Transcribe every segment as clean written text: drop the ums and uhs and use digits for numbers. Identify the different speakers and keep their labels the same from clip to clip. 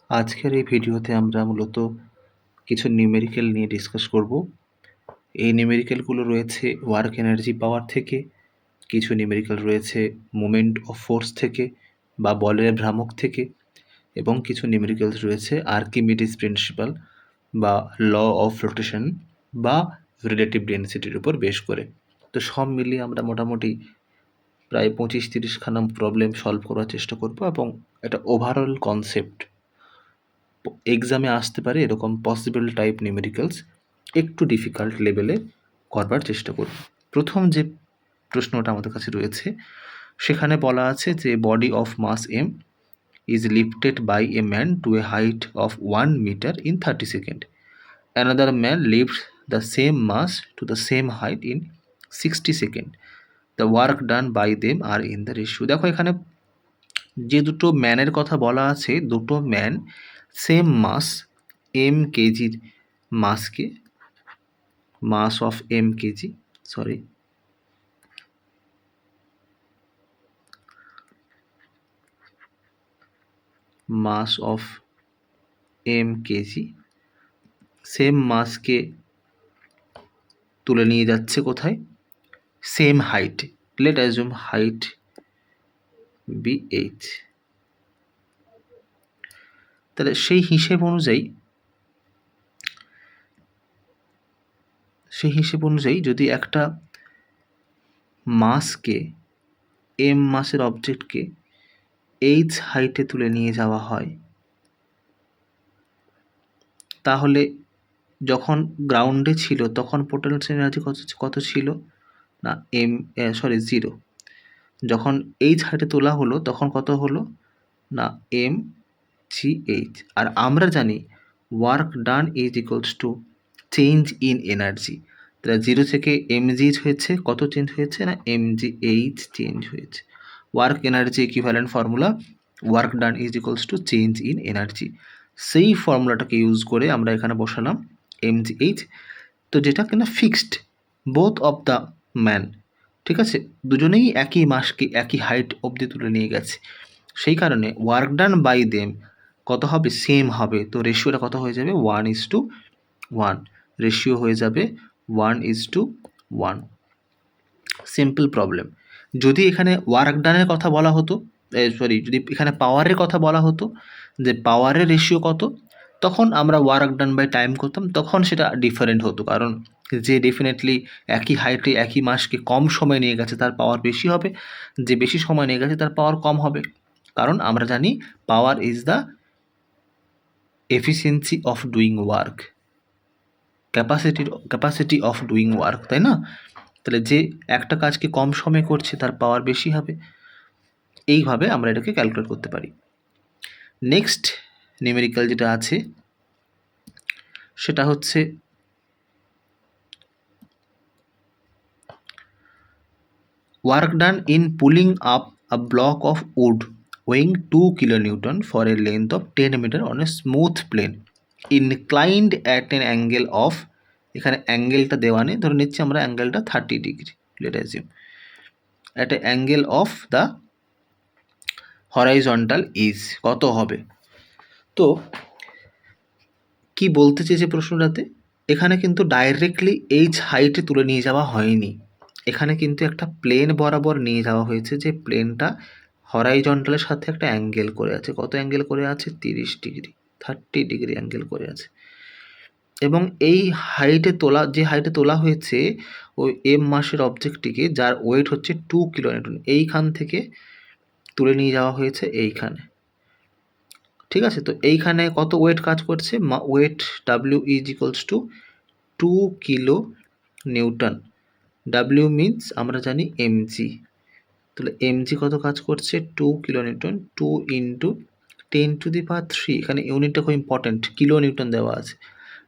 Speaker 1: আজকের এই ভিডিওতে আমরা মূলত কিছু নিউমেরিক্যাল নিয়ে ডিসকাস করব। এই নিউমেরিক্যালগুলো রয়েছে ওয়ার্ক এনার্জি পাওয়ার থেকে, কিছু নিউমেরিক্যাল রয়েছে মোমেন্ট অফ ফোর্স থেকে বা বলের ভ্রামক থেকে, এবং কিছু নিউমেরিক্যালস রয়েছে আর্কিমিডিস প্রিন্সিপাল বা ল অফ রোটেশন বা রিলেটিভ ডেন্সিটির উপর বেশ করে। তো সব মিলিয়ে আমরা মোটামুটি প্রায় 25-30 খানা প্রবলেম সলভ করার চেষ্টা করব, এবং একটা ওভারঅল কনসেপ্ট এক্সামে আসতে পারে এরকম পসিবল টাইপ নিউমেরিক্যালস একটু ডিফিকাল্ট লেভেলে করবার চেষ্টা করব। প্রথম যে প্রশ্নটা আমাদের কাছে রয়েছে সেখানে বলা আছে যে body of mass M is lifted by a man to a height of 1 metre in 30 second. Another man lifts the same mass to the same height in 60 second. The work done by them are in the ratio. দেখো এখানে যে দুটো ম্যানের কথা বলা আছে, দুটো man same মাস M কেজির মাসকে mass of M kg mass of M kg same মাসকে তুলে নিয়ে যাচ্ছে কোথায়? Same height. Let assume height be H. তাহলে সেই হিসেব অনুযায়ী যদি একটা মাসকে, এম মাসের অবজেক্টকে এইচ হাইটে তুলে নিয়ে যাওয়া হয়, তাহলে যখন গ্রাউন্ডে ছিল তখন পোটেনশিয়াল এনার্জি কত ছিল না জিরো। যখন এইচ হাইটে তোলা হলো তখন কত হলো না এম জি এইচ। আর আমরা জানি work done is equals to change in energy. তাহলে জিরো থেকে এম জি হয়েছে, কত চেঞ্জ হয়েছে না এম জি এইচ চেঞ্জ হয়েছে। Work energy equivalent formula work done is equals to change in energy. সেই ফর্মুলাটাকে ইউজ করে আমরা এখানে বসালাম এম জি এইচ। তো যেটা কিনা fixed both of the man, ঠিক আছে, দুজনেই একই মাসকে একই হাইট অবধি তুলে নিয়ে গেছে, সেই কারণে ওয়ার্ক ডান বাই দেম কত হবে? সেম হবে। তো রেশিওটা কত হয়ে যাবে? 1:1। রেশিও হয়ে যাবে 1:1। Simple problem. যদি এখানে ওয়ার্ক ডানের কথা বলা হতো, যদি এখানে পাওয়ারের কথা বলা হতো যে পাওয়ারের রেশিও কত, তখন আমরা ওয়ার্ক ডান বাই টাইম করতাম, তখন সেটা ডিফারেন্ট হতো। কারণ যে ডেফিনেটলি একই হাইটে একই মাসকে কম সময় নিয়ে গেছে তার পাওয়ার বেশি হবে, যে বেশি সময় নিয়ে গেছে তার পাওয়ার কম হবে। কারণ আমরা জানি power is the efficiency of doing work, capacity of doing work, তাই না? তাহলে যে একটা কাজকে কম সময়ে করছে তার পাওয়ার বেশি হবে। এইভাবে আমরা এটাকে ক্যালকুলেট করতে পারি। নেক্সট নিউমেরিক্যাল যেটা আছে সেটা হচ্ছে work done in pulling up a block of wood weighing 2 kilonewton for a length of 10 meter on a smooth plane inclined at an angle of, এখানে অ্যাঙ্গেলটা দেওয়া নেই, ধরে নিচ্ছি আমরা অ্যাঙ্গেলটা 30 degree, let assume, at an angle of the horizontal is কত হবে? তো কি বলতে চেয়েছে প্রশ্নটাতে, এখানে কিন্তু ডাইরেক্টলি এইচ হাইটে তুলে নিয়ে যাওয়া হয়নি, এখানে কিন্তু একটা প্লেন বরাবর নিয়ে যাওয়া হয়েছে, যে প্লেনটা হরাইজন্টালের সাথে একটা অ্যাঙ্গেল করে আছে। কত অ্যাঙ্গেল করে আছে? 30 ডিগ্রি, 30 ডিগ্রি অ্যাঙ্গেল করে আছে। এবং এই যে হাইটে তোলা হয়েছে ওই এম মাসের অবজেক্টটিকে, যার ওয়েট হচ্ছে 2 কিলোনিউটন, এইখান থেকে তুলে নিয়ে যাওয়া হয়েছে এইখানে, ঠিক আছে? তো এইখানে কত ওয়েট কাজ করছে? Weight W is equals to 2 kilo newton. W means আমরা জানি এমজি। তাহলে এমজি কত কাজ করছে? 2 কিলো নিউটন, 2 ইন্টু 10⁻³ এখানে ইউনিটটা খুব ইম্পর্ট্যান্ট, কিলো নিউটন দেওয়া আছে,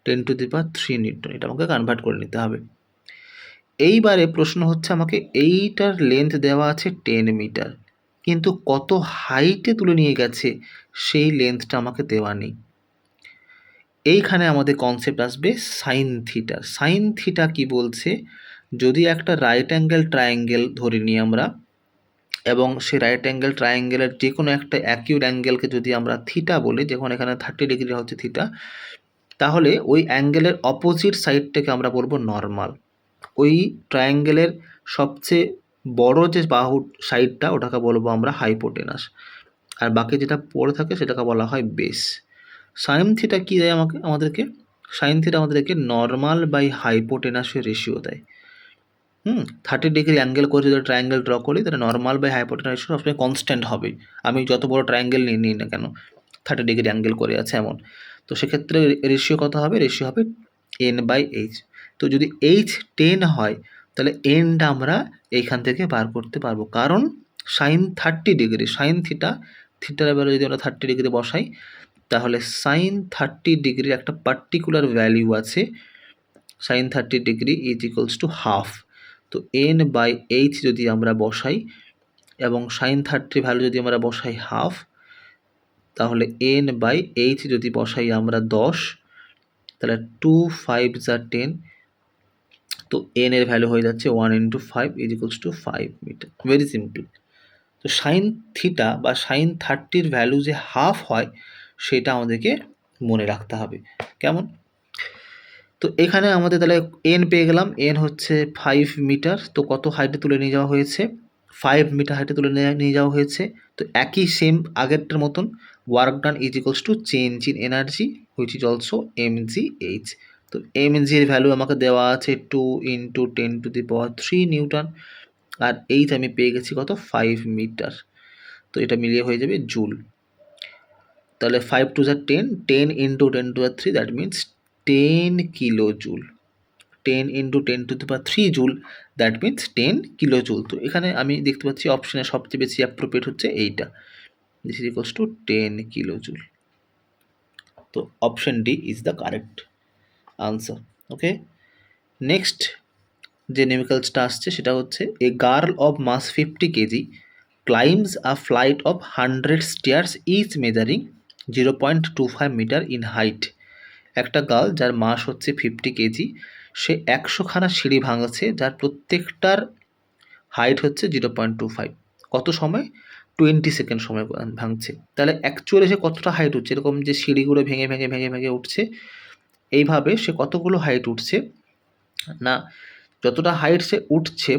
Speaker 1: 10⁻³ নিউটন, এটা আমাকে কনভার্ট করে নিতে হবে। এইবারে প্রশ্ন হচ্ছে আমাকে এইটার লেন্থ দেওয়া আছে 10 মিটার, কিন্তু কত হাইটে তুলে নিয়ে গেছে সেই লেন্থটা আমাকে দেওয়া নেই। এইখানে আমাদের কনসেপ্ট আসবে সাইন থিটা। সাইন থিটা কি বলছে? যদি একটা রাইট অ্যাঙ্গেল ট্রায়াঙ্গেল ধরে নিই আমরা, এবং সেই রাইট অ্যাঙ্গেল ট্রায়াঙ্গেলের যে কোনো একটা অ্যাকিউট অ্যাঙ্গেলকে যদি আমরা থিটা বলি, যখন এখানে 30 ডিগ্রি হচ্ছে থিটা, তাহলে ওই অ্যাঙ্গেলের অপোজিট সাইডটাকে আমরা বলবো নর্মাল। ওই ট্রায়াঙ্গেলের সবচেয়ে বড় যে বাহু সাইডটা ওটাকে বলবো আমরা হাইপোটেনাস, আর বাকি যেটা পড়ে থাকে সেটাকে বলা হয় বেস। সাইন থিটা কী দেয় আমাদেরকে? সাইন থিটা আমাদেরকে নর্মাল বাই হাইপোটেনাসের রেশিও দেয়। 30 ডিগ্রি অ্যাঙ্গেল করে যদি ট্রায়াঙ্গেল ড্র করি, তাহলে নর্মাল বাই হাইপোটেনাস রেশিও সবসময় কনস্ট্যান্ট হবে। আমি যত বড় ট্রায়াঙ্গেল নিই না কেন, 30 ডিগ্রি অ্যাঙ্গেল করে আছে এমন, তো সেক্ষেত্রে রেশিও কত হবে? রেশিও হবে n/h। তো যদি h 10 হয়, তাহলে nটা আমরা এইখান থেকে বার করতে পারবো, কারণ সাইন 30 ডিগ্রি, সাইন থিটার বেলা যদি আমরা 30 ডিগ্রি বসাই, তাহলে সাইন 30 ডিগ্রির একটা পার্টিকুলার ভ্যালিউ আছে, sine 30 degree is equals to half. তো n/h যদি আমরা বসাই এবং সাইন 30 ভ্যালু যদি আমরা বসাই হাফ, তাহলে n/h যদি বসাই আমরা 10, তাহলে 2 5 যা 10, তো n এর ভ্যালু হয়ে যাচ্ছে 1 × 5 is equals to 5 metre. Very simple. তো সাইন থিটা বা সাইন 30-র ভ্যালু যে হাফ হয় সেটা আমাদেরকে মনে রাখতে হবে। কেমন? তো এখানে আমাদের তাহলে n পেয়ে গেলাম, n হচ্ছে 5 মিটার। তো কত হাইটে তুলে নিয়ে যাওয়া হয়েছে? 5 মিটার হাইটে তুলে নিয়ে যাওয়া হয়েছে। তো একই সেম আগেরটার মতন, work done is equals to change in energy which is also mgh। তো mg এর ভ্যালু আমাকে দেওয়া আছে 2 × 10⁻³ নিউটন, আর এইচ আমি পেয়ে গেছি কত? 5 মিটার। তো এটা মিলিয়ে হয়ে যাবে জুল। তাহলে 5 2 যা 10, 10 × 10⁻³ that means 10 kilo joule. 10 × 10⁻³ joule, that means 10 kilojoule. তো এখানে আমি দেখতে পাচ্ছি অপশানে সবচেয়ে বেশি অ্যাপ্রোপ্রিয়েট হচ্ছে এইটা, this is equals to 10 kilojoule. তো option D is the correct answer. Okay, next যে নিউমেরিক্যালসটা আসছে সেটা হচ্ছে a girl of mass 50 kg climbs a flight of 100 stairs each measuring 0.25 metre in height. একটা গার্ল যার মাস হচ্ছে 50 KG, সে 100খানা সিঁড়ি ভাঙছে যার প্রত্যেকটার হাইট হচ্ছে 0.25। কত সময়? 20 সেকেন্ড সময় ভাঙছে। তাহলে অ্যাকচুয়ালি সে কতটা হাইট উঠছে? এরকম যে সিঁড়িগুলো ভেঙে ভেঙে ভেঙে ভেঙে উঠছে, এইভাবে সে কতগুলো হাইট উঠছে না, যতটা হাইট সে উঠছে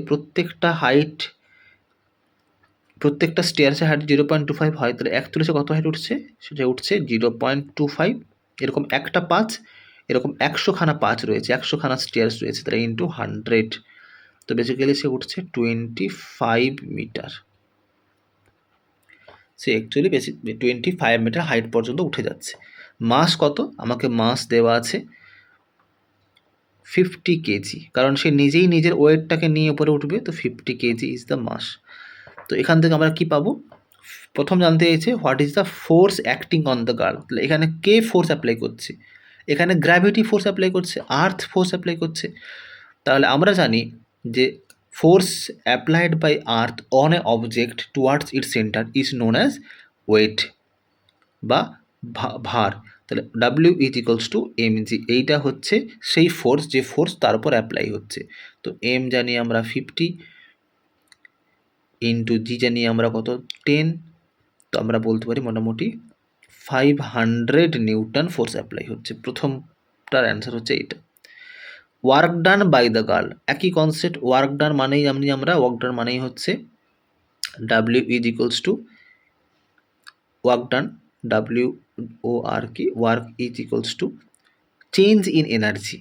Speaker 1: প্রত্যেকটা স্টেয়ারসে হাইট 0.25 হয়, তাহলে অ্যাকচুয়ালি সে কত হাইট উঠছে? সেটা উঠছে 0.25। এরকম একটা 5, এরকম 100খানা 5 রয়েছে, 100খানা স্টেয়ার্স রয়েছে, তাহলে ইন্টু 100। তো বেসিক্যালি সে উঠছে 25 মিটার। সে অ্যাকচুয়ালি 25 মিটার হাইট পর্যন্ত উঠে যাচ্ছে। মাস কত? আমাকে মাস দেওয়া আছে 50 কেজি, কারণ সে নিজেই নিজের ওয়েটটাকে নিয়ে উপরে উঠবে, তো 50 কেজি ইজ দ্য মাস। তো এখান থেকে আমরা কি পাবো? প্রথম জানতে চাইছে what is the force acting on the girl. তাহলে এখানে কে ফোর্স অ্যাপ্লাই করছে? এখানে গ্র্যাভিটি ফোর্স অ্যাপ্লাই করছে, আর্থ ফোর্স অ্যাপ্লাই করছে। তাহলে আমরা জানি যে force applied by earth on a object towards its centre is known as weight বা ভার। তাহলে W is equals to mg। এইটা হচ্ছে সেই ফোর্স যে ফোর্স তার উপর অ্যাপ্লাই হচ্ছে। তো m জানি আমরা 50 ইন্টু জি জানি আমরা কত? 10। তো আমরা বলতে পারি মোটামুটি 500 নিউটন ফোর্স অ্যাপ্লাই হচ্ছে। প্রথমটার অ্যান্সার হচ্ছে এইটা। Work done by the girl, একই কনসেপ্ট। ওয়ার্ক ডান মানেই ওয়ার্ক ডান মানেই হচ্ছে W is equals to work done, WORK, work is equals to change in energy.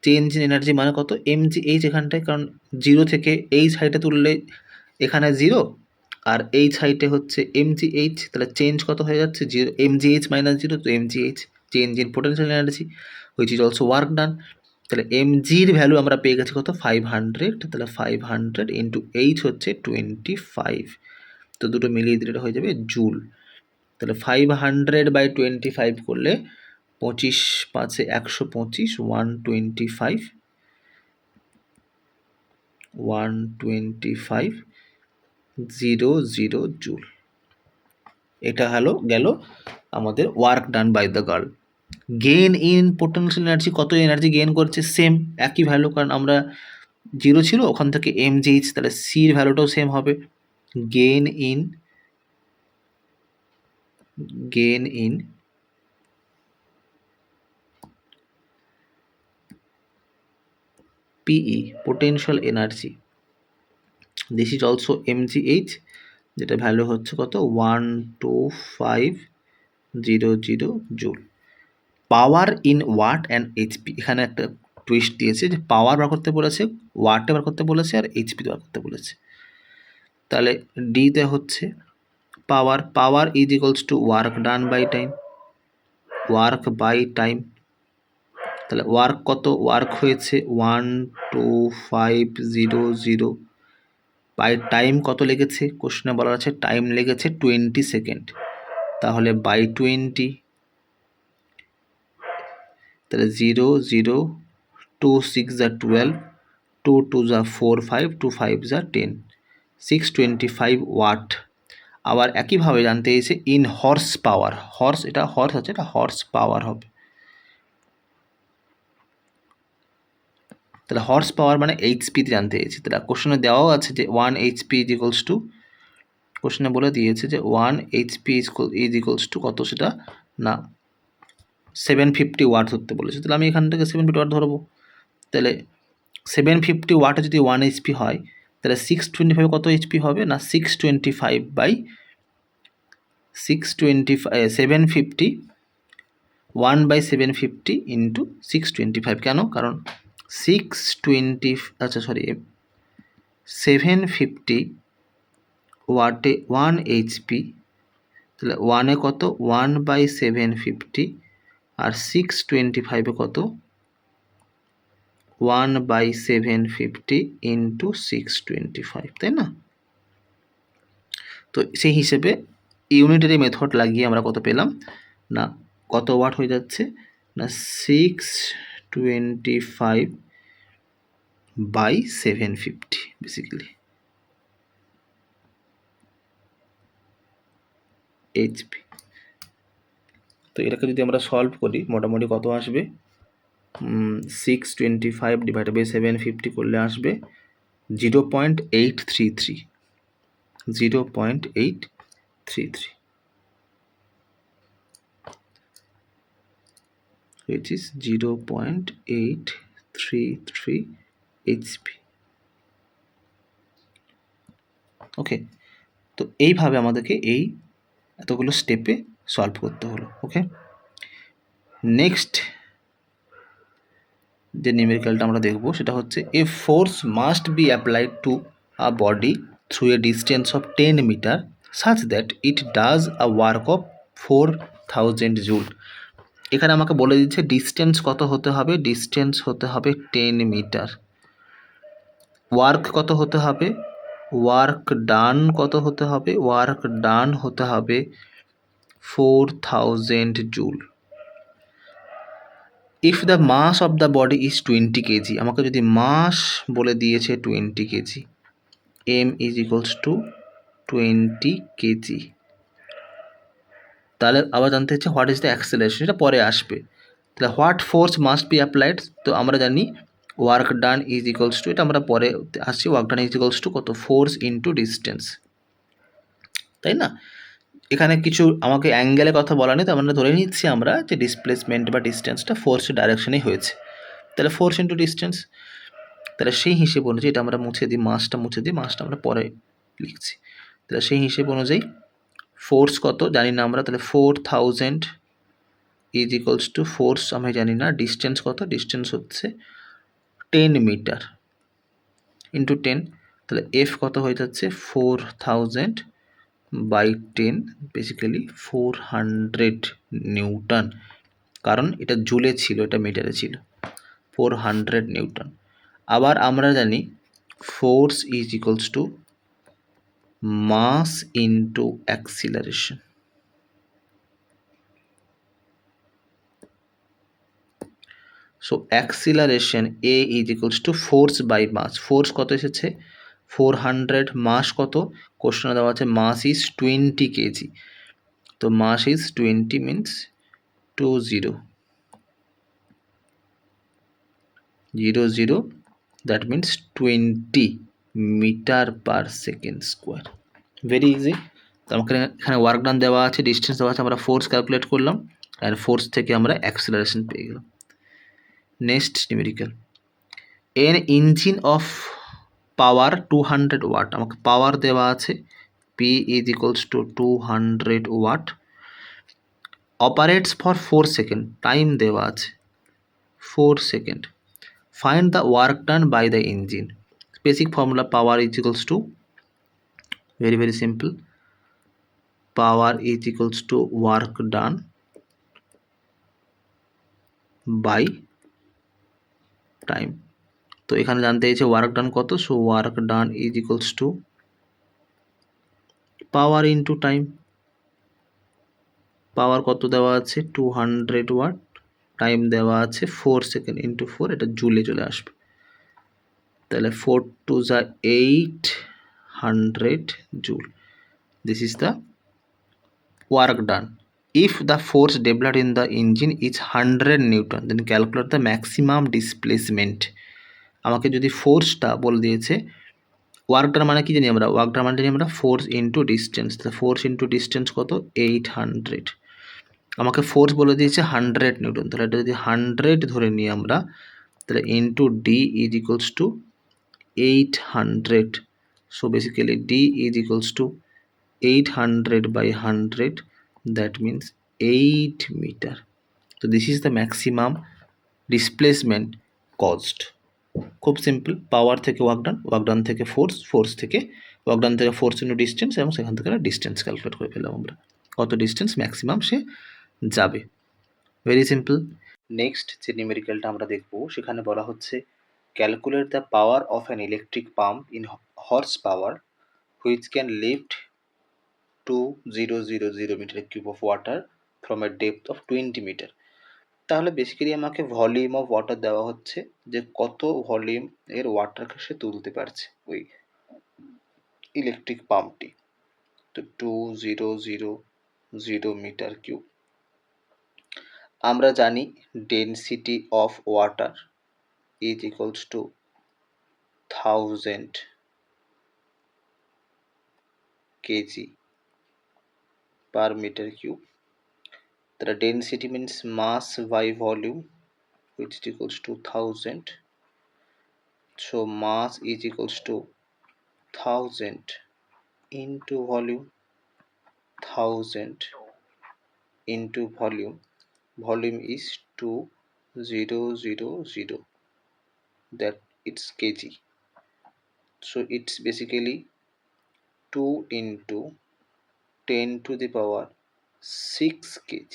Speaker 1: Change in energy মানে কত? mgh এখানটায়, কারণ 0 থেকে এই সাইডে তুললে এখানে 0, আর এই সাইডে হচ্ছে mgh, তাহলে চেঞ্জ কত হয়ে যাচ্ছে? 0, mgh - 0, তো mgh change in potential energy which is also work done. তাহলে mgর ভ্যালু আমরা পেয়ে গেছি কত? 500। তাহলে 500 ইন্টু h হচ্ছে 25। তো দুটো মিলিয়ে দিলে হয়ে যাবে জুল। তাহলে 500/25 করলে 25 5 125, 125 জুল। এটা গেল আমাদের work done by the girl. Gain in potential energy, কত এনার্জি গেইন করছে? সেম একই ভ্যালু, কারণ আমরা 0 ছিল, ওখান থেকে mgh, তাহলে সির ভ্যালুটাও সেম হবে। gain in PE, potential energy. This is also mgh, যেটা ভ্যালু হচ্ছে কত 12500 joule. Power in watt and HP, এখানে একটা টুইস্ট দিয়েছে যে পাওয়ার বার করতে বলেছে, ওয়াটে বার করতে বলেছে, আর এইচপি বার করতে বলেছে। তাহলে ডিতে হচ্ছে power is equals to work done by time, work by time. তাহলে ওয়ার্ক কত, ওয়ার্ক হয়েছে 12500 বাই টাইম কত লেগেছে, কোশ্চেনে বলা আছে টাইম লেগেছে 20 সেকেন্ড, তাহলে বাই 20, তাহলে 0 0 2 6 যা 12, 2 2 যা 4 5, 2 5 যা 10, 625 ওয়াট। আবার একইভাবে জানতে চেয়েছে ইন হর্স পাওয়ার, হর্স, এটা হর্স আছে, এটা হর্স পাওয়ার হবে। তাহলে হর্স পাওয়ার মানে এইচপিতে জানতে চেয়েছে। তাহলে কোশ্চেনে দেওয়াও আছে যে 1 এইচপি ইজ ইকুয়ালস টু, কোশ্চেনে বলে দিয়েছে যে 1 এইচপি ইজ ইকুয়ালস টু কত, সেটা না 750 ওয়াট ধরতে বলেছে। তাহলে আমি এখান থেকে 750 ওয়াট ধরবো। তাহলে 750 ওয়াটে যদি 1 এইচপি হয়, তাহলে 625 কত এইচপি হবে না 625 বাই 750, 1 বাই 750 ইন্টু 625। কেন, কারণ 750 ওয়াটে 1 এইচপি, তাহলে 1-এ কত 1 বাই 750, আর 625-এ কত 1 বাই 750 ইন্টু 625, তাই না? তো সেই হিসেবে ইউনিটারি মেথড লাগিয়ে আমরা কত পেলাম না, কত ওয়াট হয়ে যাচ্ছে না 625 বাই 750 বেসিক্যালি এইচপি। তো এটাকে যদি আমরা সলভ করি মোটামুটি কত আসবে, 625 ডিভাইডেড বাই 750 করলে আসবে 0.833, 0.833, which is 0.833 HP. ওকে, তো এইভাবে আমাদেরকে এই এতগুলো স্টেপে সলভ করতে হলো। ওকে, নেক্সট যে নিউমেরিক্যালটা আমরা দেখব সেটা হচ্ছে a force must be applied to a body through a distance of 10 metre such that it does a work of 4000 joule. এখানে আমাকে বলে দিচ্ছে ডিস্টেন্স কত হতে হবে, ডিস্টেন্স হতে হবে 10 মিটার। ওয়ার্ক কত হতে হবে, ওয়ার্ক ডান কত হতে হবে, ওয়ার্ক ডান হতে হবে 4000 joule. If the mass of the body is 20 kg, আমাকে যদি মাস বলে দিয়েছে 20 kg, M is equals to 20 kg, তাহলে আবার জানতে হচ্ছে হোয়াট ইজ দ্য অ্যাক্সেলারেশন, এটা পরে আসবে। তাহলে what force must be applied, তো আমরা জানি work done is equals two, এটা আমরা পরে আসছি, work done is equals two কত, ফোর্স ইন্টু ডিস্টেন্স, তাই না? এখানে কিছু আমাকে অ্যাঙ্গেলের কথা বলা নেই, তো আমরা ধরে নিচ্ছি আমরা যে ডিসপ্লেসমেন্ট বা ডিস্টেন্সটা ফোর্সের ডাইরেকশনেই হয়েছে। তাহলে ফোর্স ইন্টু ডিস্টেন্স, তাহলে সেই হিসেব অনুযায়ী এটা আমরা মুছে দিই, মাসটা মুছে দিই, মাসটা আমরা পরে লিখছি। তাহলে সেই হিসেব অনুযায়ী ফোর্স কত জানি না আমরা, তাহলে 4000 ইজ ইকুয়ালস টু ফোর্স আমি জানি না, ডিস্টেন্স কত, ডিস্টেন্স হচ্ছে 10 মিটার ইন্টু 10, তাহলে এফ কত হয়ে যাচ্ছে 4000 বাই 10, বেসিক্যালি 400 নিউটন, কারণ এটা জুলে ছিল, এটা মিটারে ছিল, 400 নিউটন। আবার আমরা জানি force is equals to mass into acceleration. So acceleration A is equals to force by mass, force কত এসেছে 400, মাস কত কোশ্চেনে দেওয়া আছে, মাস ইজ 20 কেজি, তো mass is 20 means 20 that means 20 metre per second square. Very easy. তো আমাকে এখানে ওয়ার্ক ডান দেওয়া আছে, ডিস্টেন্স দেওয়া আছে, আমরা ফোর্স ক্যালকুলেট করলাম, আর ফোর্স থেকে আমরা অ্যাক্সেলারেশন পেয়ে গেলাম। Next numerical, an engine of power 200 watt, আমাকে পাওয়ার দেওয়া আছে P is equals to 200 watt, operates for 4 second, time দেওয়া আছে 4 second, find the work done by the engine. Basic formula, power is equals to, very very simple, power is equals to work done by time। তো এখানে জানতে চাইছে work done কত, so work done is equals to power into time. Power কত দেওয়া আছে 200 watt, time দেওয়া আছে 4 সেকেন্ড, ইন্টু 4, এটা জুলে চলে আসবে, তাহলে 4 টু যা 800 joule. This is the work done. If the force developed in the engine is 100 Newton, then calculate the maximum displacement. আমাকে যদি ফোর্সটা বলে দিয়েছে, ওয়ার্ক ডান মানে কি জানি আমরা, ওয়ার্ক ডান মানে জানি আমরা ফোর্স ইন্টু ডিস্টেন্স, তাহলে ফোর্স ইন্টু ডিস্টেন্স কত 800, আমাকে ফোর্স বলে দিয়েছে 100 নিউটন, তাহলে এটা যদি 100 ধরে নিই আমরা, তাহলে into D is equals two 800, so basically D is equals two 800 by 100, that means 8 meter. So this is the maximum displacement caused. খুব সিম্পল, পাওয়ার থেকে ওয়ার্ক ডান, ওয়ার্ক ডান থেকে ফোর্স, ফোর্স থেকে ওয়ার্ক ডান থেকে force into distance, এবং সেখান থেকে distance calculate করে ফেললাম আমরা, কত ডিস্টেন্স ম্যাক্সিমাম সে যাবে। Very simple. নেক্সট যে নিউমেরিক্যালটা আমরা দেখব, সেখানে বলা হচ্ছে calculate the power of an electric pump in horse power which can lift 2000 metre cube of water from a depth of 20 metre. তাহলে বেসিক্যালি আমাকে ভলিউম অফ ওয়াটার দেওয়া হচ্ছে, যে কত ভলিউম এর ওয়াটারকে সে তুলতে পারছে ওই ইলেকট্রিক পাম্পটি। তো 2000 মিটার কিউব। আমরা জানি density of water is equals to 1000 kg per meter cube. The density means mass by volume, which is equals to 1000. So mass is equals to 1000 into volume, 1000 into volume. Volume is 2000, that it's kg. So it's basically 2 into 10 to the power 6 kg.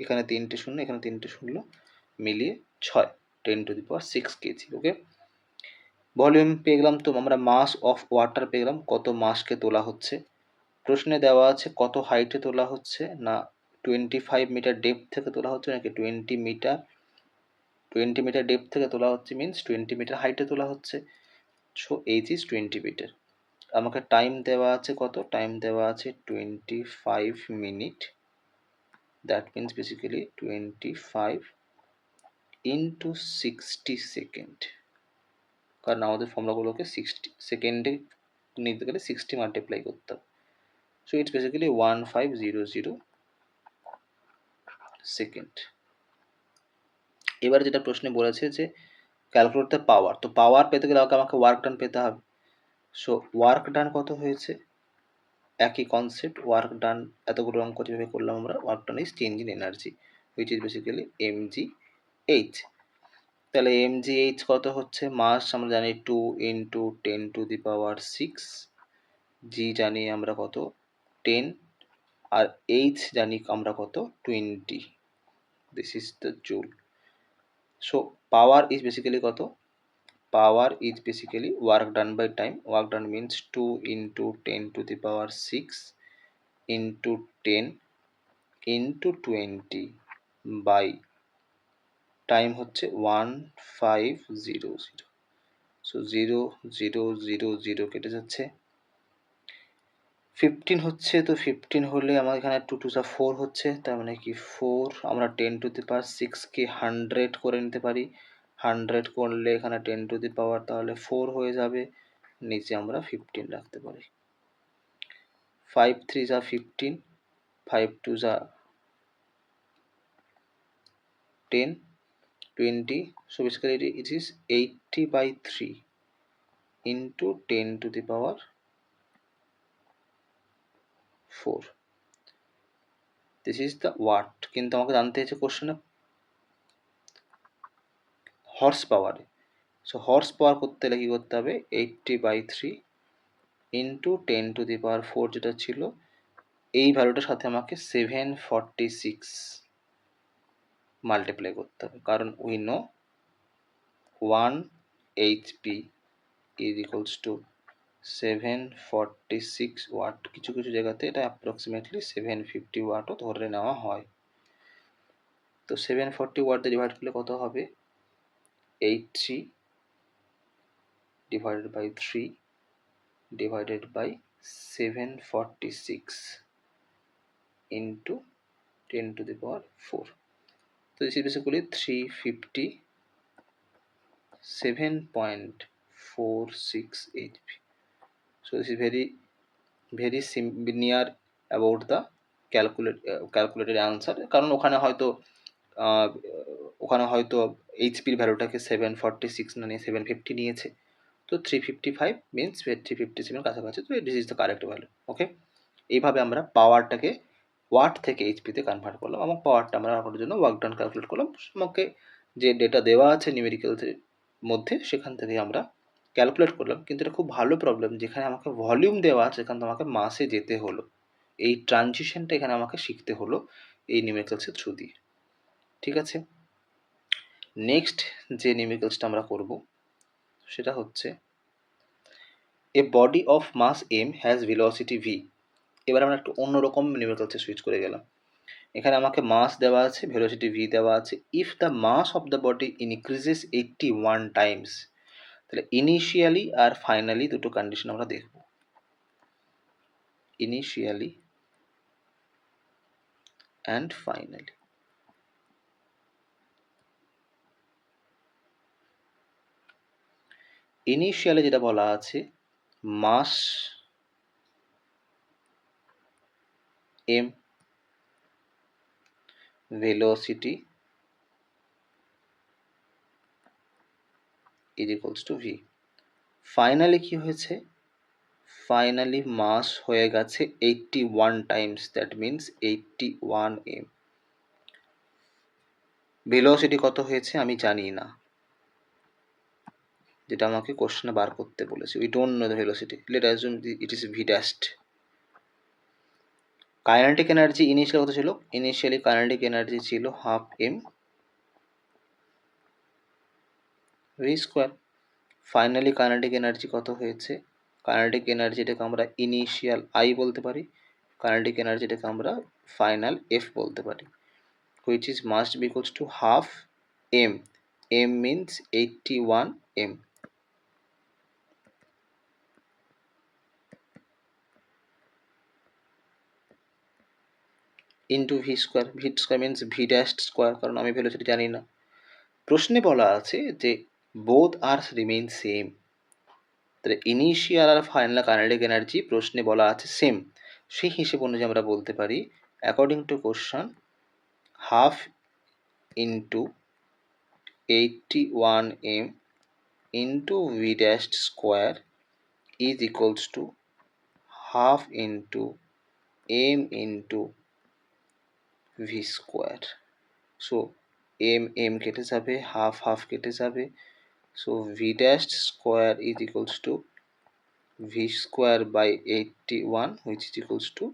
Speaker 1: এখানে 3টে শূন্য, এখানে 3টে শূন্য মিলিয়ে 6, 10 to the power 6 KG. Okay, volume পেয়ে গেলাম। তো আমরা মাস অফ ওয়াটার পেয়ে গেলাম, কত মাসকে তোলা হচ্ছে। প্রশ্নে দেওয়া আছে কত হাইটে তোলা হচ্ছে, না 25 মিটার ডেপথ থেকে তোলা হচ্ছে, নাকি 20 মিটার ডেপথ থেকে তোলা হচ্ছে, মিনস 20 মিটার হাইটে তোলা হচ্ছে। So H is 20 metre. আমাকে টাইম দেওয়া আছে কত, টাইম দেওয়া আছে 25 minute, that means basically 25 into 60 second, কারণ আমাদের ফর্মুলাগুলোকে 60 সেকেন্ডে নিতে গেলে 60 মাল্টিপ্লাই করতে হবে। So it's basically 1500 second. এবার যেটা প্রশ্নে বলেছে যে ক্যালকুলেট দ্য পাওয়ার, তো পাওয়ার পেতে গেলে আমাকে ওয়ার্ক ডান পেতে হবে। সো ওয়ার্ক ডান কত হয়েছে, একই কনসেপ্ট, ওয়ার্ক ডান এতগুলো অঙ্ক যেভাবে করলাম আমরা, work done is change in energy, which is basically mgh। তাহলে mgh কত হচ্ছে, মাস আমরা জানি 2 into 10 to the power 6, জি জানি আমরা কত 10, আর h জানি আমরা কত 20, this is the joule. So power is basically কত, power is basically work done by time, work done means 2 into 10 to the power 6 into 10 into 20 by time হচ্ছে 1500। So 0000 কেটে যাচ্ছে, 15 হচ্ছে, তো 15 হলে আমার এখানে 2 2 4 হচ্ছে, তার মানে কি 4, আমরা 10 to the power 6কে 100 করে নিতে পারি, 100 করলে এখানে 10 to the power তাহলে 4 হয়ে যাবে, নিচে আমরা 15 রাখতে পারি। 5 3 যা 15, 5 2 যা 10, 20. So basically it is 80/3 into 10 to the power 4. This is the watt. কিন্তু আমাকে জানতে হয়েছে কোশ্চেনে হর্স পাওয়ারে। সো হর্স পাওয়ার করতে হলে কী করতে হবে, 80/3 ইন্টু 10 to the power 4 যেটা ছিল, এই ভ্যালুটার সাথে আমাকে 746 মাল্টিপ্লাই করতে হবে, কারণ we know 1 HP is equals to 746 watt. কিছু কিছু জায়গাতে এটা অ্যাপ্রক্সিমেটলি 750 ওয়াটও ধরে নেওয়া হয়। তো 740 ওয়াট দিয়ে ডিভাইড করলে কত হবে, 83 divided by 3 divided by 746 into 10 to the power 4. So this is basically 357.46 HP. So this is very near about the calculated answer, কারণ ওখানে হয়তো এইচপির ভ্যালুটাকে 746 না নিয়ে 750 নিয়েছে, তো 355 মিনস 357 কাছাকাছি, তো this is the correct value. Okay, এইভাবে আমরা পাওয়ারটাকে ওয়াট থেকে এইচপিতে কনভার্ট করলাম এবং পাওয়ারটা আমরা আপনার জন্য ওয়ার্ক ডান ক্যালকুলেট করলাম। আমাকে যে ডেটা দেওয়া আছে নিউমেরিক্যালসের মধ্যে সেখান থেকে আমরা ক্যালকুলেট করলাম। কিন্তু এটা খুব ভালো প্রবলেম, যেখানে আমাকে ভলিউম দেওয়া আছে সেখানে আমাকে মাসে যেতে হলো। এই ট্রানজিশনটা এখানে আমাকে শিখতে হলো এই নিউমেরিক্যালসের থ্রু দিয়ে। ঠিক আছে, নেক্সট যে নিউমেরিক্যালসটা আমরা করব সেটা হচ্ছে a body of mass M has velocity V. এবার আমরা একটু অন্যরকম নিউমেরিক্যালসে সুইচ করে গেলাম। এখানে আমাকে মাস দেওয়া আছে, ভেলোসিটি ভি দেওয়া আছে। If the mass of the body increases 81 times, তাহলে ইনিশিয়ালি আর ফাইনালি দুটো কন্ডিশন আমরা দেখব। Initially and finally. ইনিশিয়ালি যেটা বলা আছে, mass M velocity is equals to V. Finally কি হয়েছে, ফাইনালি মাস হয়ে গেছে 81 times, that means 81 M. Velocity কত হয়েছে আমি জানি না, যেটা আমাকে কোশ্চেনে বার করতে বলেছে। We don't know the velocity, let assume it is V dashed. Kinetic energy initial কত ছিল, ইনিশিয়ালি কাইনেটিক এনার্জি ছিল half M V square. Finally kinetic energy কত হয়েছে, কাইনেটিক এনার্জিটাকে আমরা ইনিশিয়াল আই বলতে পারি, কাইনেটিক এনার্জিটাকে আমরা ফাইনাল এফ বলতে পারি, which is must be equals to half m. m means 81 m. into v square. v square means v dashed square, কারণ আমি ভেলোসিটি জানি না। প্রশ্নে বলা আছে যে both are remain same, তাহলে ইনিশিয়াল আর ফাইনাল কাইনেটিক এনার্জি প্রশ্নে বলা আছে সেম, সেই হিসেব অনুযায়ী আমরা বলতে পারি according to question half into 81 m into v dashed square is equals to half into m into v square. So m কেটে যাবে, half কেটে যাবে, so v dashed square is equals to v square by 81, which is equals to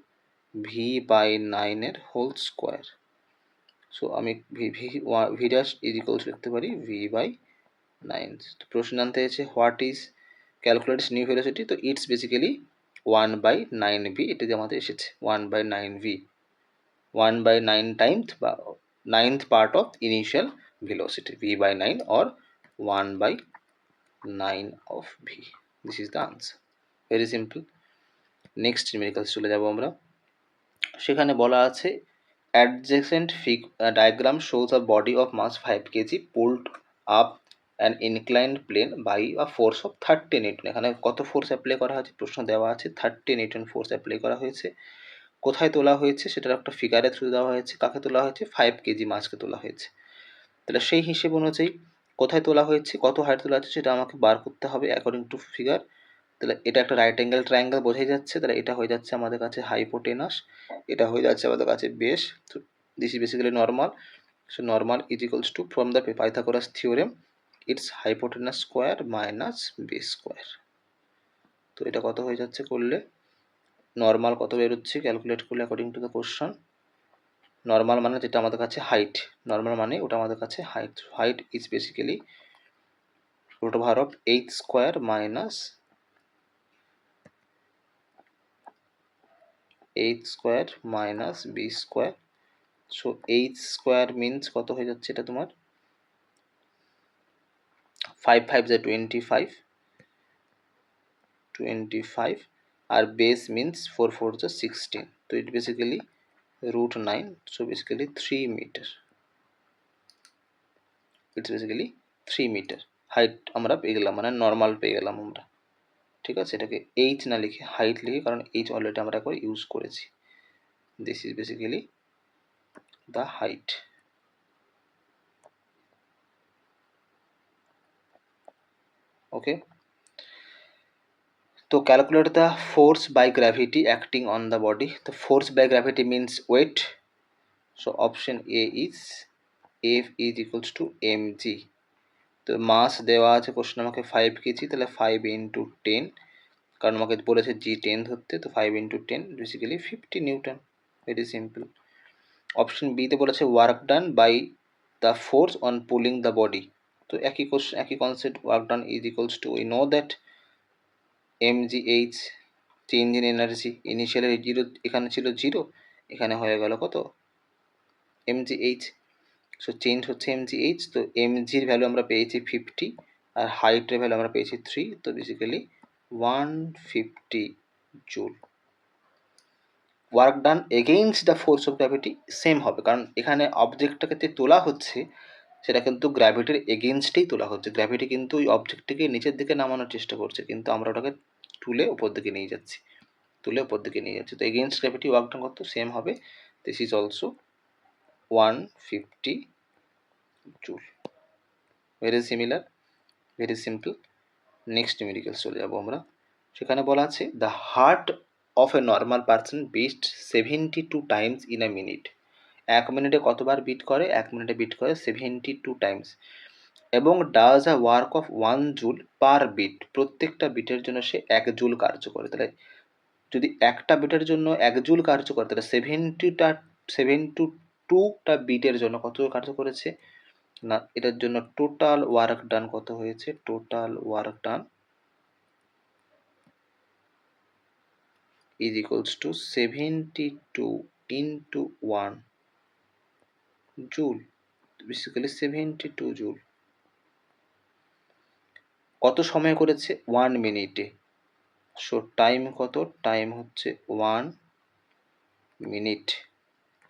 Speaker 1: v by 9 এর whole square. So আমি v dash is equals লিখতে পারি v by 9। তো প্রশ্ন জানতে চাইছে হোয়াট ইজ ক্যালকুলেটস নিউ ভেলোসিটি, তো ইটস বেসিক্যালি 1/9v, এটা যে আমাদের এসেছে 1/9v, 1/9 টাইমস বা 9th part of initial velocity, v by 9 or 1/9 of v. This is the answer. Very simple. Next numericals চলে যাব আমরা। সেখানে বলা আছে adjacent diagram shows a body of mass 5 kg pulled up an inclined plane by a force of 30 newton. এখানে কত force apply করা হয়েছে প্রশ্ন দেওয়া আছে, 30 নিউটন ফোর্স অ্যাপ্লাই করা হয়েছে। কোথায় তোলা হয়েছে সেটার একটা ফিগারের থ্রু দেওয়া হয়েছে। কাকে তোলা হয়েছে? 5 কেজি মাছকে তোলা হয়েছে। তাহলে সেই হিসেব অনুযায়ী কোথায় তোলা হয়েছে, কত হাইট তোলা হয়েছে সেটা আমাকে বার করতে হবে অ্যাকর্ডিং টু ফিগার। তাহলে এটা একটা রাইট অ্যাঙ্গেল ট্রায়াঙ্গেল বোঝাই যাচ্ছে। তাহলে এটা হয়ে যাচ্ছে আমাদের কাছে হাইপোটেনাস, এটা হয়ে যাচ্ছে আমাদের কাছে বেস। তো this is basically normal. So normal is equals two from the Pythagoras theorem it's hypotenuse square minus base square. তো এটা কত হয়ে যাচ্ছে করলে, নর্মাল কত বেরোচ্ছে ক্যালকুলেট করলে according to the question. Normal মানে যেটা আমাদের কাছে হাইট, নর্মাল মানে ওটা আমাদের কাছে height. Height is basically root over of h square minus b square. So h square means কত হয়ে যাচ্ছে এটা তোমার 5 5 যা 25 আর base means 4 4 যা 16. So it basically root 9. So basically 3 meter. It's basically 3 meter. Height আমরা পেয়ে গেলাম, মানে নর্মাল পেয়ে গেলাম আমরা। ঠিক আছে, এটাকে এইচ না লিখে হাইট লিখে, কারণ এইচ অলরেডি আমরা একবার ইউজ করেছি। This is basically the height. Okay, তো calculate the force by gravity acting on the body. তো force by gravity means weight. So option A is F is equals to M G. তো mass দেওয়া আছে question আমাকে 5 KG, তাহলে 5 into 10, কারণ আমাকে বলেছে জি 10 ধরতে, তো 5 into 10 basically 50 newton. Very simple. Option বিতে বলেছে work done by the force on pulling the body. তো একই কোশ্চেন একই concept, work done is equals to we know that mgh change in energy. Initially zero, এখানে ছিল zero, এখানে হয়ে গেল কত mgh। সো চেঞ্জ হচ্ছে mgh। তো mgর ভ্যালু আমরা পেয়েছি 50 আর হাইটের ভ্যালু আমরা পেয়েছি 3, তো basically 150 joule. Work done against the force of gravity same হবে, কারণ এখানে অবজেক্টটাকে যে তোলা হচ্ছে সেটা কিন্তু গ্র্যাভিটির এগেইনস্টেই তোলা হচ্ছে। গ্র্যাভিটি কিন্তু ওই অবজেক্টটিকে নিচের দিকে নামানোর চেষ্টা করছে, কিন্তু আমরা ওটাকে তুলে উপর দিকে নিয়ে যাচ্ছি, তো এগেইনস্ট গ্র্যাভিটি ওয়ার্ক ডান কত সেম হবে। This is also 150 joule. Very similar, very simple. Next numerical চলে যাবো আমরা। সেখানে বলা আছে the heart of a normal person beats 72 times in a minute. 1 মিনিটে কতবার বিট করে? 1 মিনিটে বিট করে 72 টাইমস, এবং does a work of 1 joule per beat. প্রত্যেকটা বিটের জন্য সে 1 জুল কার্য করে। তাহলে যদি একটা বিটের জন্য 1 জুল কার্য করে, তাহলে 72টা বিটের জন্য কত কার্য করেছে না, এটার জন্য টোটাল ওয়ার্ক ডান কত হয়েছে? Total work done is equals to 72 into 1 joule, basically 72 joule। কত সময় করেছে? 1 মিনিটে। সো টাইম কত? টাইম হচ্ছে 1 minute.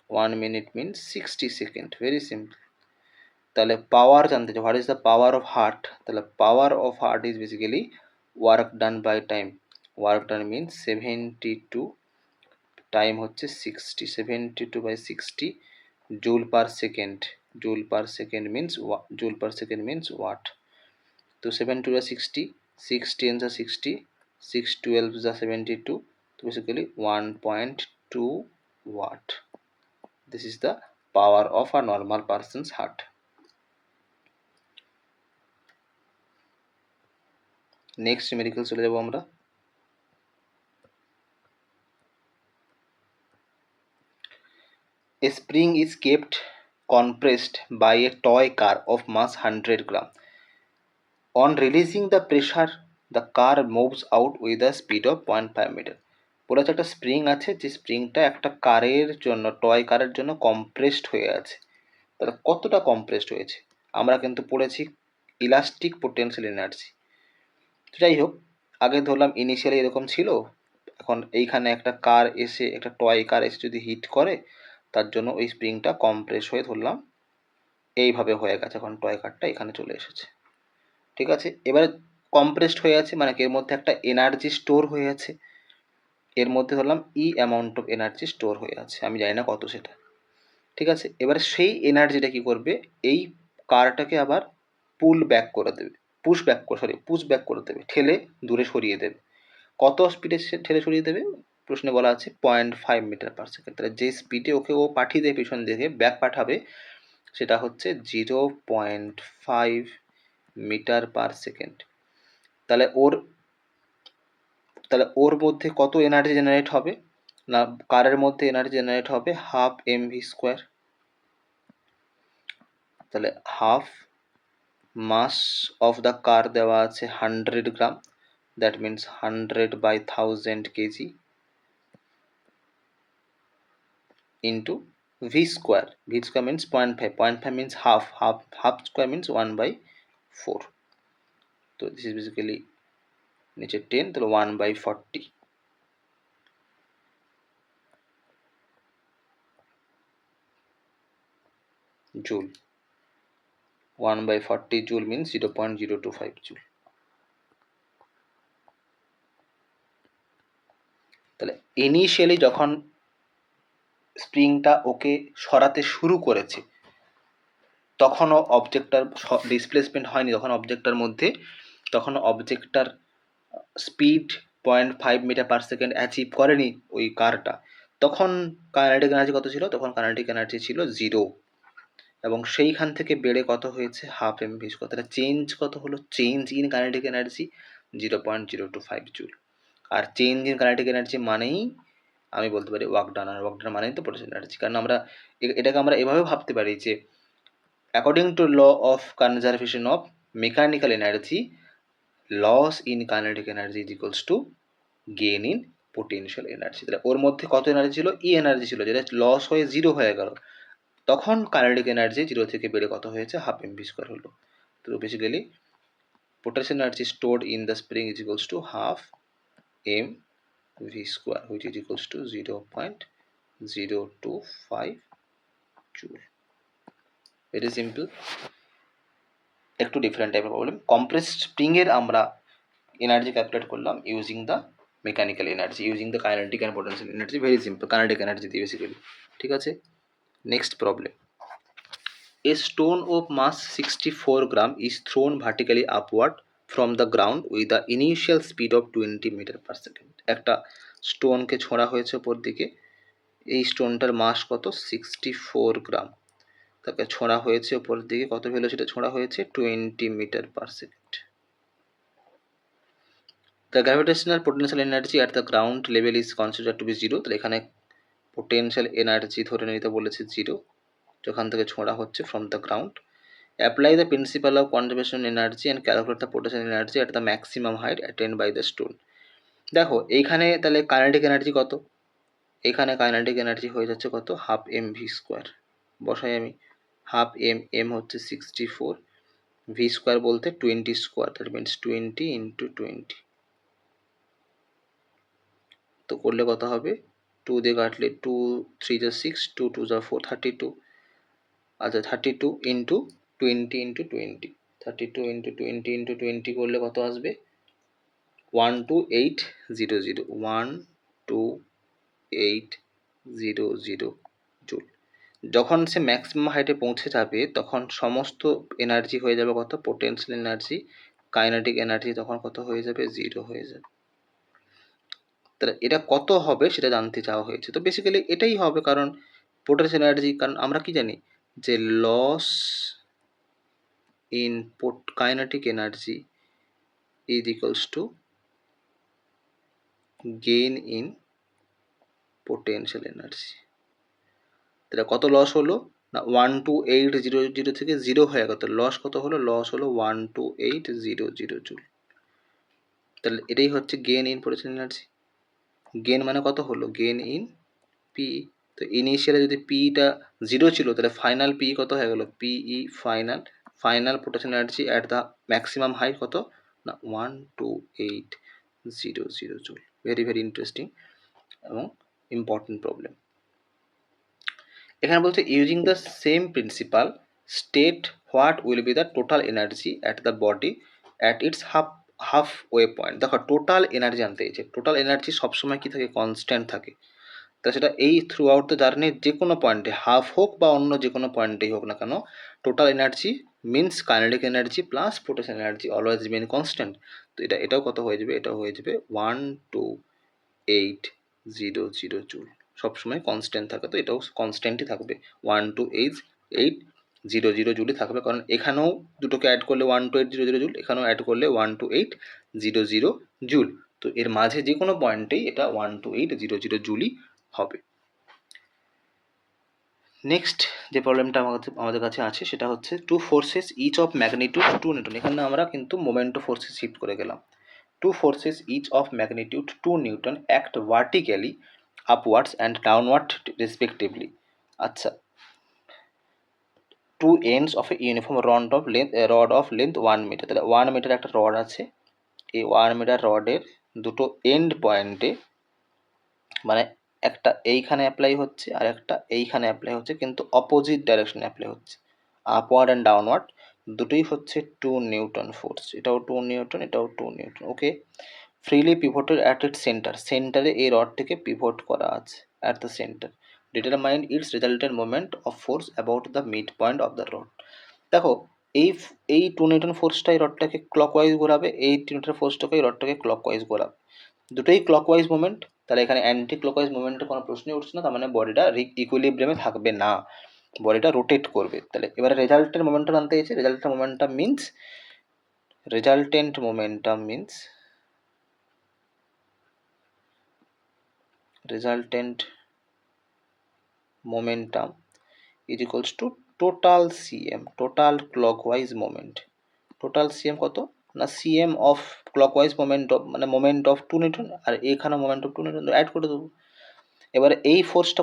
Speaker 1: 1 minute means 60 second. Very simple. তাহলে পাওয়ার জানতে চাই, what is the power of heart? তাহলে power of heart is basically work done by time. Work done means 72, time হচ্ছে 60, 72 by 60 joule per second. Joule per second means watt. তো 7 2 60, 6 10 60, 6 12 72, তো basically 1.2 watt. This is the power of a normal person's heart. Next numerical চলে যাবো আমরা। A spring is kept compressed by a toy car of mass 100 gram. On releasing the pressure, the car moves out with a speed of 0.5 meter. বলেছে একটা spring আছে, যে স্প্রিংটা একটা কারের জন্য, টয় কারের জন্য কম্প্রেসড হয়ে আছে। তাহলে কতটা কম্প্রেসড হয়েছে? আমরা কিন্তু পড়েছি ইলাস্টিক পোটেনশিয়াল এনার্জি। তো যাই হোক, আগে ধরলাম ইনিশিয়ালি এরকম ছিল, এখন এইখানে একটা কার এসে, একটা টয় কার এসে যদি হিট করে, তার জন্য ওই স্প্রিংটা কম্প্রেস হয়ে ধরলাম এইভাবে হয়ে গেছে, এখন টয় কারটা এখানে চলে এসেছে। ঠিক আছে, এবারে কম্প্রেসড হয়ে আছে মানে কি এর মধ্যে একটা এনার্জি স্টোর হয়ে আছে, এর মধ্যে ধরলাম ই অ্যামাউন্ট অফ এনার্জি স্টোর হয়ে আছে, আমি জানি না কত সেটা। ঠিক আছে, এবারে সেই এনার্জিটা কি করবে, এই কারটাকে আবার পুল ব্যাক করে দেবে, পুশ ব্যাক করে দেবে, ঠেলে দূরে সরিয়ে দেবে। কত স্পিডে ঠেলে সরিয়ে দেবে, প্রশ্নে বলা আছে 0.5 মিটার পার সেকেন্ড। তাহলে যে স্পিডে ওকে ও পাঠিয়ে দেবে পিছন দিকে, ব্যাক পাঠাবে, সেটা হচ্ছে 0.5 মিটার পার সেকেন্ড। তাহলে ওর মধ্যে কত এনার্জি জেনারেট হবে, না কারের মধ্যে এনার্জি জেনারেট হবে 12 mv²। তাহলে half mass of the car দেওয়া আছে 100 gram, that means 100/1000 kg into v², v² means 0.5 means half square means 1/4। তো this is basically নিচে 10, তাহলে 1/40 জুল। 1/40 joule means 0.025 joule. তাহলে ইনিশিয়ালি যখন স্প্রিংটা ওকে সরাতে শুরু করেছে তখনও অবজেক্টটার ডিসপ্লেসমেন্ট হয়নি, তখন অবজেক্টটার speed 0.5 metre per second achieve করেনি ওই কারটা, তখন কাইনেটিক এনার্জি কত ছিল, তখন কাইনেটিক এনার্জি ছিল 0, এবং সেইখান থেকে বেড়ে কত হয়েছে 12 mv²। তাহলে চেঞ্জ কত হলো, change in kinetic energy 0.025 joule. আর চেঞ্জ ইন কাইনেটিক এনার্জি মানেই আমি বলতে পারি ওয়ার্ক ডান, আর ওয়ার্ক ডান মানেই তো পোটেনশিয়াল এনার্জি। কারণ আমরা এটাকে আমরা এভাবে ভাবতে পারি যে according to law of conservation of mechanical energy, loss in kinetic energy is equals to gain in potential energy. তাহলে ওর মধ্যে কত এনার্জি ছিল, ই এনার্জি ছিল, যেটা লস হয়ে 0 হয়ে গেল, তখন কাইনেটিক এনার্জি 0 থেকে বেড়ে কত হয়েছে 12 mv² হলো। তো basically potential energy stored in the spring is equals to 12 mv², which is equals to 0.025 joule. Very simple, একটু ডিফারেন্ট টাইপের প্রবলেম। কম্প্রেসড স্প্রিং এর আমরা এনার্জি ক্যালকুলেট করলাম using the mechanical energy, using the kinetic and potential energy, very simple, kinetic energy দিয়ে basically. ঠিক আছে, next problem. A stone of mass 64 gram is thrown vertically upward from the ground with the initial speed of 20 metre per second. একটা স্টোনকে ছোঁড়া হয়েছে ওপর দিকে, এই স্টোনটার মাস কত 64 গ্রাম, তাকে ছোঁড়া হয়েছে ওপর দিকে কত ভেলোসিটি ছোঁড়া হয়েছে 20 metre per second. The gravitational potential energy at the ground level is considered to be 0। তাহলে এখানে পোটেনশিয়াল এনার্জি ধরে নিতে বলেছে 0, যেখান থেকে ছোঁড়া হচ্ছে from the ground. Apply the principle of conservation energy and calculate the potential energy at the maximum height attained by the stone। দেখো এইখানে তাহলে কাইনেটিক এনার্জি কত, এখানে কাইনেটিক এনার্জি হয়ে যাচ্ছে কত 12 mv², বসাই আমি, এম হচ্ছে 64, v² বলতে 20², দ্যাট মিনস 20 × 20, তো করলে কত হবে, 2 দিয়ে কাটলে 2 3 যা 6, 2 2 যা 4, 32। আচ্ছা 32 ইন্টু 20 × 20, 32 × 20 × 20 করলে কত আসবে 12800, 12800 জুল। যখন সে ম্যাক্সিমাম হাইটে পৌঁছে যাবে তখন সমস্ত এনার্জি হয়ে যাবে কত, পোটেনশিয়াল এনার্জি, কাইনেটিক এনার্জি তখন কত হয়ে যাবে 0 হয়ে যাবে। তাহলে এটা কত হবে সেটা জানতে চাওয়া হয়েছে, তো বেসিক্যালি এটাই হবে, কারণ পোটেনশিয়াল এনার্জি, কারণ আমরা কি জানি যে loss in kinetic energy is equals to gain in potential energy. তাহলে কত লস হলো না 12800 থেকে 0 হয়ে গেল, লস কত হলো, লস হলো 12800 জুল। তাহলে এটাই হচ্ছে gain in potential energy. Gain মানে কত হলো, গেইন ইন পি। তো ইনিশিয়ালে যদি পিটা 0 ছিল তাহলে ফাইনাল পি কত হয়ে গেল, PE final potential energy at the maximum height কত না 12800 জুল। ভেরি ভেরি ইন্টারেস্টিং এবং ইম্পর্টেন্ট প্রবলেম। এখানে বলছে using the same principle state what will be the total energy at the body at its half way point. দেখো total energy আনতে চাইছে, total energy সবসময় কী থাকে, কনস্ট্যান্ট থাকে। তা সেটা এই থ্রু আউট দ্য জার্নির যে কোনো পয়েন্টে, হাফ হোক বা অন্য যে কোনো পয়েন্টেই হোক না কেন, total energy means kinetic energy plus potential energy always remain constant. তো এটাও কত হয়ে যাবে, এটাও হয়ে যাবে 1280 জুল। সবসময় কনস্ট্যান্ট থাকে, তো এটাও কনস্ট্যান্টই থাকবে, 1280 জুলই থাকবে, কারণ এখানেও দুটোকে অ্যাড করলে 1280 জুল, এখানেও অ্যাড করলে 1280 জুল। তো এর মাঝে যে কোনো পয়েন্টেই এটা 1280 জুলই হবে। নেক্সট যে প্রবলেমটা আমাদের কাছে আছে সেটা হচ্ছে two forces each of magnitude 2 newton. এখানে আমরা কিন্তু মোমেন্টো ফোর্সে শিফট করে গেলাম। Two forces each of magnitude 2 newton act vertically upwards and downward respectively. আচ্ছা, two ends of a uniform rod of length 1 metre. তাহলে 1 মিটার একটা রড আছে, এই 1 মিটার রডের দুটো এন্ড পয়েন্টে, মানে একটা এইখানে অ্যাপ্লাই হচ্ছে আর একটা এইখানে অ্যাপ্লাই হচ্ছে, কিন্তু অপোজিট ডাইরেকশনে অ্যাপ্লাই হচ্ছে, আপওয়ার্ড অ্যান্ড ডাউনওয়ার্ড দুটোই হচ্ছে 2 নিউটন ফোর্স। এটাও 2 নিউটন, এটাও 2 newton. Okay, freely pivoted at its centre. সেন্টারে এই রডটিকে পিভট করা আছে at the centre. Determine its resultant moment of force about the midpoint of the rod. দেখো এই এই 2 নিউটন ফোর্সটা এই রডটাকে ক্লকওয়াইজ ঘোরাবে, এই 2 নিউটন ফোর্সটাকে এই রডটাকে ক্লকওয়াইজ ঘোরাবে, দুটোই ক্লকওয়াইজ মুভমেন্ট। তাহলে এখানে অ্যান্টি ক্লকওয়াইজ মুভমেন্টের কোনো প্রশ্নই উঠছে না, তার মানে বডিটা ইকুইলিব্রিয়ামে থাকবে না, বডিটা রোটেট করবে। তাহলে এবারে রেজাল্টের মোমেন্টাম আনতে চাইছে, রেজাল্টের momentum means resultant momentum means resultant momentum is equals to total cm, total clockwise moment. Total CM কত না, CM of clockwise moment of, মানে মোমেন্ট অফ 2 নিউটন, আর এখানে মোমেন্ট অফ 2 নিউটন অ্যাড করে দেবো। এবারে এই ফোর্সটা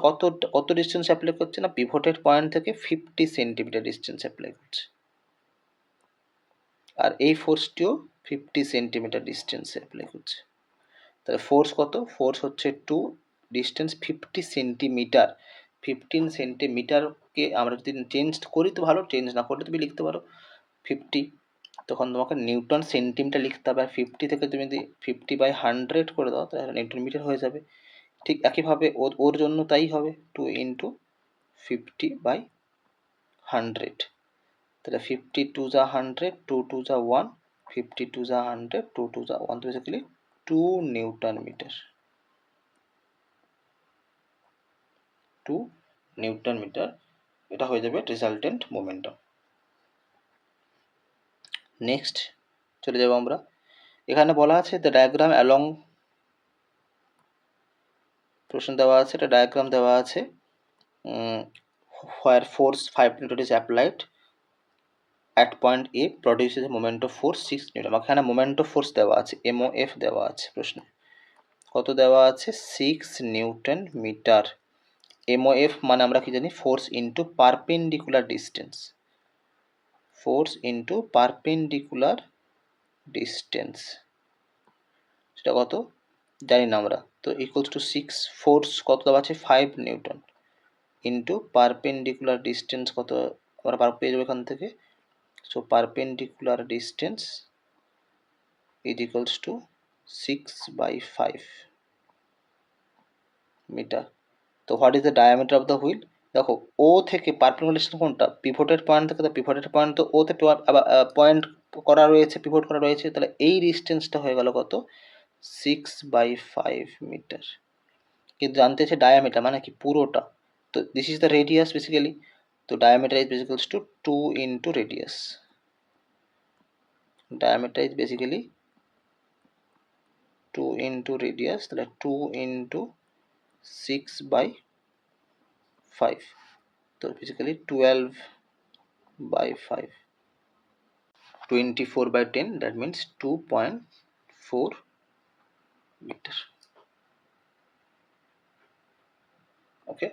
Speaker 1: কত ডিস্টেন্স অ্যাপ্লাই করছে না, পিভটেড পয়েন্ট থেকে 50 সেন্টিমিটার ডিস্টেন্স অ্যাপ্লাই করছে, আর এই ফোর্সটিও 50 সেন্টিমিটার ডিস্টেন্সে অ্যাপ্লাই করছে। তাহলে ফোর্স কত, ফোর্স হচ্ছে 2, ডিস্টেন্স 50 সেন্টিমিটার। 15 সেন্টিমিটারকে আমরা যদি চেঞ্জ করি তো ভালো, চেঞ্জ না করলে তুমি লিখতে পারো 50, তখন তোমাকে নিউটন সেন্টিমিটার লিখতে হবে, আর 50 থেকে তুমি যদি 50/100 করে দাও তাহলে নিউটন মিটার হয়ে যাবে। ঠিক একইভাবে ওর জন্য তাই হবে, 2 × 50/100। তাহলে 50 2 যা 100, 2 2 যা 1, 52 যা 100, 2 2 যা 1, তো basically 2 newton metre, 2 newton metre, এটা হয়ে যাবে রেজাল্টেন্ট মোমেন্টাম। নেক্সট চলে যাব আমরা, এখানে বলা আছে দ্য ডায়াগ্রাম অ্যালং, প্রশ্ন দেওয়া আছে, এটা ডায়াগ্রাম দেওয়া আছে, where force 5 Newton is applied at point A produces a moment of force 6 Newton। এখানে moment of force দেওয়া আছে, MOF দেওয়া আছে প্রশ্নে, কত দেওয়া আছে, 6 নিউটন মিটার। MOF মানে আমরা কি জানি, force into perpendicular distance, force into perpendicular distance, সেটা কত জানি না আমরা, তো ইকুয়ালস টু 6, ফোর্স কত দেওয়া আছে 5 নিউটন ইন্টু পারপেন্ডিকুলার ডিস্টেন্স কত আমরা পেয়ে যাবো এখান থেকে, so perpendicular distance is equals to 6/5 metre. তো what is the diameter of the wheel, দেখো ও থেকে পারপেন্ডিকুলার ডিস্টেন্স কোনটা, পিভটেড পয়েন্ট থেকে, তো পিভটেড পয়েন্ট তো ওতে পয়েন্ট করা রয়েছে, পিভট করা রয়েছে, তাহলে এই ডিস্টেন্সটা হয়ে গেল কত, 6/5 মিটার। কিন্তু জানতে চাই ডায়ামিটার মানে কি, পুরোটা, তো this is the radius basically, তো diameter is basically to 2 into radius, diameter is basically 2 into radius, তাহলে 2 ইন্টু 6/5, তো basically 12/5, 24/10, that means 2.4 metre. Okay,